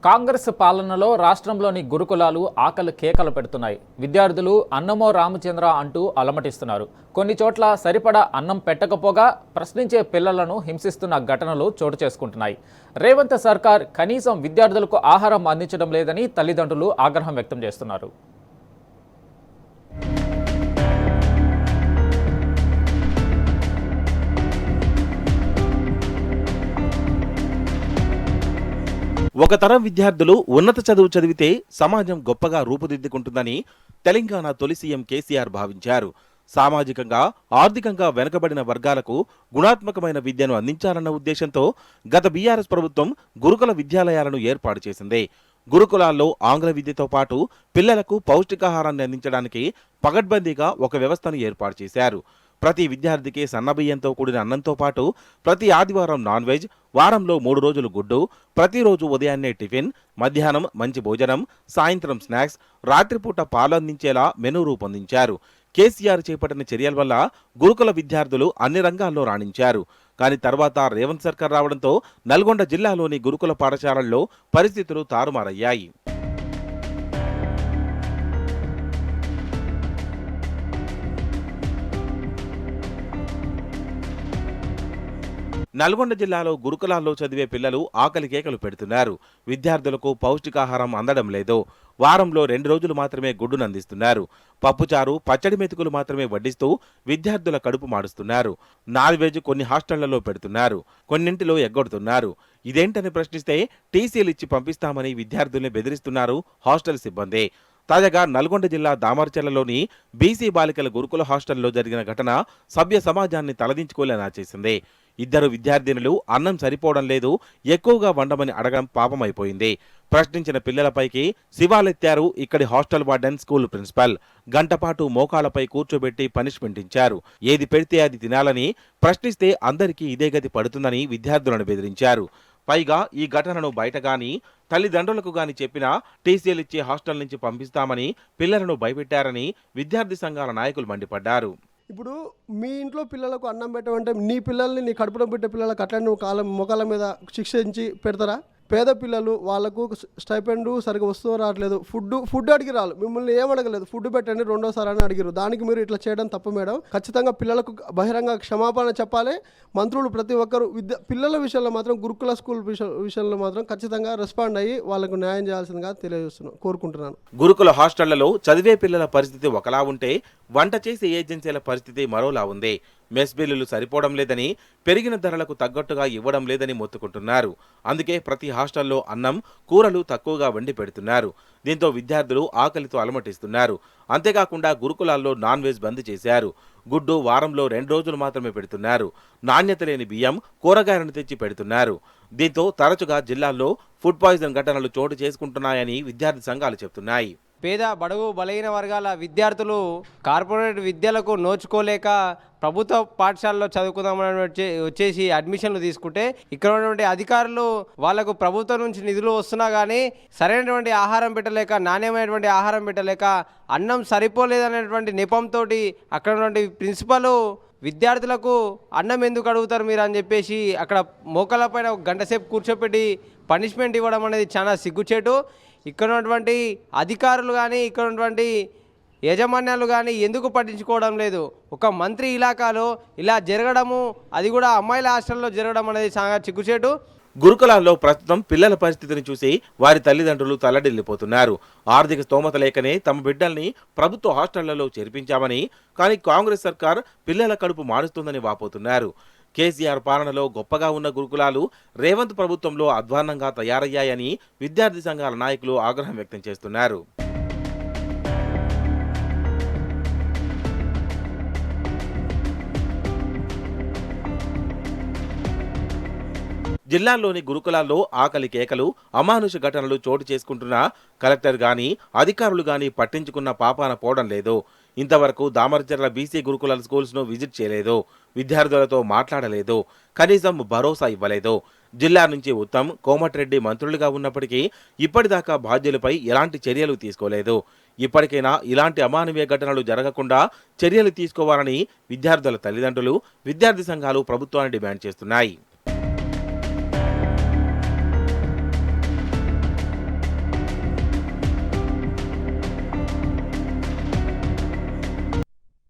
కాంగ్రెస్ పాలనలో రాష్ట్రంలోని గురుకులాలు ఆకలి కేకలు పెడుతున్నాయి. విద్యార్థులు అన్నమో రామచంద్ర అంటూ అలమటిస్తున్నారు. కొన్ని చోట్ల సరిపడా అన్నం పెట్టకపోగా ప్రశ్నించే పిల్లలను హింసిస్తున్న ఘటనలు చోటు చేసుకుంటున్నాయి. రేవంత్ సర్కార్ కనీసం విద్యార్థులకు ఆహారం అందించడం లేదని తల్లిదండ్రులు ఆగ్రహం వ్యక్తం చేస్తున్నారు. ఒక తరం విద్యార్థులు ఉన్నత చదువు చదివితే సమాజం గొప్పగా రూపుదిద్దుకుంటుందని తెలంగాణ తొలి సీఎం కేసీఆర్ భావించారు. సామాజికంగా ఆర్థికంగా వెనుకబడిన వర్గాలకు గుణాత్మకమైన విద్యను అందించాలన్న ఉద్దేశంతో గత బీఆర్ఎస్ ప్రభుత్వం గురుకుల విద్యాలయాలను ఏర్పాటు చేసింది. గురుకులాల్లో ఆంగ్ల విద్యతో పాటు పిల్లలకు పౌష్టికాహారాన్ని అందించడానికి పగడ్బందీగా ఒక వ్యవస్థను ఏర్పాటు చేశారు. ప్రతి విద్యార్థికి సన్నబియ్యంతో కూడిన అన్నంతో పాటు ప్రతి ఆదివారం నాన్ వెజ్, వారంలో 3 రోజులు గుడ్డు, ప్రతిరోజు ఉదయాన్నే టిఫిన్, మధ్యాహ్నం మంచి భోజనం, సాయంత్రం స్నాక్స్, రాత్రిపూట పాలు అందించేలా మెనూ రూపొందించారు. కేసీఆర్ చేపట్టిన చర్యల వల్ల గురుకుల విద్యార్థులు అన్ని రంగాల్లో రాణించారు. కానీ తర్వాత రేవంత్ సర్కార్ రావడంతో నల్గొండ జిల్లాలోని గురుకుల పాఠశాలల్లో పరిస్థితులు తారుమారయ్యాయి. నల్గొండ జిల్లాలో గురుకులాల్లో చదివే పిల్లలు ఆకలి కేకలు పెడుతున్నారు. విద్యార్థులకు పౌష్టికాహారం అందడం లేదు. వారంలో 2 రోజులు మాత్రమే గుడ్డును అందిస్తున్నారు. పప్పుచారు, పచ్చడి మెతుకులు మాత్రమే వడ్డిస్తూ విద్యార్థుల కడుపు మాడుస్తున్నారు. నాన్ వెజ్ కొన్ని హాస్టళ్లలో పెడుతున్నారు, కొన్నింటిలో ఎగ్గొడుతున్నారు. ఇదేంటని ప్రశ్నిస్తే టీసీలు ఇచ్చి పంపిస్తామని విద్యార్థుల్ని బెదిరిస్తున్నారు హాస్టల్ సిబ్బంది. తాజాగా నల్గొండ జిల్లా దామర్చర్లలోని బీసీ బాలికల గురుకుల హాస్టల్లో జరిగిన ఘటన సభ్య సమాజాన్ని తలదించుకోలేనా చేసింది. 2 విద్యార్థినులు అన్నం సరిపోవడం లేదు, ఎక్కువగా వండమని అడగడం పాపమైపోయింది. ప్రశ్నించిన పిల్లలపైకి శివాలెత్తారు ఇక్కడి హాస్టల్ వార్డెన్, స్కూల్ ప్రిన్సిపల్. గంటపాటు మోకాలపై కూర్చోబెట్టి పనిష్మెంట్ ఇచ్చారు. ఏది పెడితే అది తినాలని, ప్రశ్నిస్తే అందరికీ ఇదే గతి పడుతుందని విద్యార్థులను బెదిరించారు. పైగా ఈ ఘటనను బయటగాని తల్లిదండ్రులకు గాని చెప్పినా టీసీలు ఇచ్చే హాస్టల్ నుంచి పంపిస్తామని పిల్లలను భయపెట్టారని విద్యార్థి సంఘాల నాయకులు మండిపడ్డారు. ఇప్పుడు మీ ఇంట్లో పిల్లలకు అన్నం పెట్టమంటే నీ పిల్లల్ని నీ కడుపులో పెట్టే పిల్లలకు అట్లా నువ్వు మొక్కల మీద శిక్షించి పెడతారా? పేద పిల్లలు వాళ్ళకు స్టైపెండ్ సరిగ్గా వస్తూ రావట్లేదు, ఫుడ్ అడిగి రాలు, మిమ్మల్ని ఏం అడగలేదు, ఫుడ్ పెట్టండి రెండోసారి అని అడిగారు. దానికి మీరు ఇట్లా చేయడం తప్పు మేడం. ఖచ్చితంగా పిల్లలకు బహిరంగ క్షమాపణ చెప్పాలి. మంత్రులు ప్రతి ఒక్కరు పిల్లల విషయంలో మాత్రం గురుకుల స్కూల్ విషయంలో మాత్రం ఖచ్చితంగా రెస్పాండ్ అయ్యి వాళ్ళకు న్యాయం చేయాల్సిందిగా తెలియజేస్తున్నాను, కోరుకుంటున్నాను. గురుకుల హాస్టళ్లలో చదివే పిల్లల పరిస్థితి ఒకలా ఉంటే వంట చేసే ఏజెన్సీల పరిస్థితి మరోలా ఉంది. మెస్ బిల్లులు సరిపోవడం లేదని, పెరిగిన ధరలకు తగ్గట్టుగా ఇవ్వడం లేదని మొత్తుకుంటున్నారు. అందుకే ప్రతి హాస్టల్లో అన్నం, కూరలు తక్కువగా వండి పెడుతున్నారు. దీంతో విద్యార్థులు ఆకలితో అలమటిస్తున్నారు. అంతేకాకుండా గురుకులాల్లో నాన్ వెజ్ బంద్ చేశారు. గుడ్డు వారంలో 2 రోజులు మాత్రమే పెడుతున్నారు. నాణ్యత లేని బియ్యం, కూరగాయలను తెచ్చి పెడుతున్నారు. దీంతో తరచుగా జిల్లాల్లో ఫుడ్ పాయిజన్ ఘటనలు చోటు చేసుకుంటున్నాయని విద్యార్థి సంఘాలు చెబుతున్నాయి. పేద బడుగు బలహీన వర్గాల విద్యార్థులు కార్పొరేట్ విద్యలకు నోచుకోలేక ప్రభుత్వ పాఠశాలలో చదువుకుందామని వచ్చేసి అడ్మిషన్లు తీసుకుంటే ఇక్కడ ఉన్నటువంటి అధికారులు వాళ్లకు ప్రభుత్వం నుంచి నిధులు వస్తున్నా కానీ సరైనటువంటి ఆహారం పెట్టలేక, నాణ్యమైనటువంటి ఆహారం పెట్టలేక, అన్నం సరిపోలేదనేటువంటి నెపంతో అక్కడ ఉన్నటువంటి ప్రిన్సిపల్ విద్యార్థులకు అన్నం ఎందుకు అడుగుతారు మీరు అని చెప్పేసి అక్కడ మోకాళ్ళ పైన 1 గంట సేపు కూర్చోపెట్టి పనిష్మెంట్ ఇవ్వడం అనేది చాలా సిగ్గుచేటు. ఇక్కడ ఉన్నటువంటి అధికారులు కానీ ఇక్కడ ఉన్నటువంటి యాజమాన్యాలు కానీ ఎందుకు పట్టించుకోవడం లేదు? ఒక మంత్రి ఇలాకాలో ఇలా జరగడము, అది కూడా అమ్మాయిల హాస్టల్లో జరగడం అనేది చాలా సిగ్గుచేటు. గురుకులాల్లో ప్రస్తుతం పిల్లల పరిస్థితిని చూసి వారి తల్లిదండ్రులు తల్లడిల్లిపోతున్నారు. ఆర్థిక స్తోమత లేకనే తమ బిడ్డల్ని ప్రభుత్వ హాస్టళ్లలో చేర్పించామని, కానీ కాంగ్రెస్ సర్కార్ పిల్లల కడుపు మారుస్తుందని వాపోతున్నారు. కేసీఆర్ పాలనలో గొప్పగా ఉన్న గురుకులాలు రేవంత్ ప్రభుత్వంలో అధ్వాన్నంగా తయారయ్యాయని విద్యార్థి సంఘాల నాయకులు ఆగ్రహం వ్యక్తం చేస్తున్నారు. జిల్లాల్లోని గురుకులాల్లో ఆకలి కేకలు, అమానుష ఘటనలు చోటు చేసుకుంటున్నా కలెక్టర్ గాని అధికారులు గాని పట్టించుకున్న పాపాన పోవడం లేదు. ఇంతవరకు దామర్చర్ల బీసీ గురుకుల స్కూల్స్ ను విజిట్ చేయలేదు, విద్యార్థులతో మాట్లాడలేదు, కనీసం భరోసా ఇవ్వలేదు. జిల్లా నుంచి ఉత్తమ్, కోమటిరెడ్డి మంత్రులుగా ఉన్నప్పటికీ ఇప్పటిదాకా బాధ్యులపై ఎలాంటి చర్యలు తీసుకోలేదు. ఇప్పటికైనా ఇలాంటి అమానవీయ ఘటనలు జరగకుండా చర్యలు తీసుకోవాలని విద్యార్థుల తల్లిదండ్రులు, విద్యార్థి సంఘాలు ప్రభుత్వాన్ని డిమాండ్ చేస్తున్నాయి.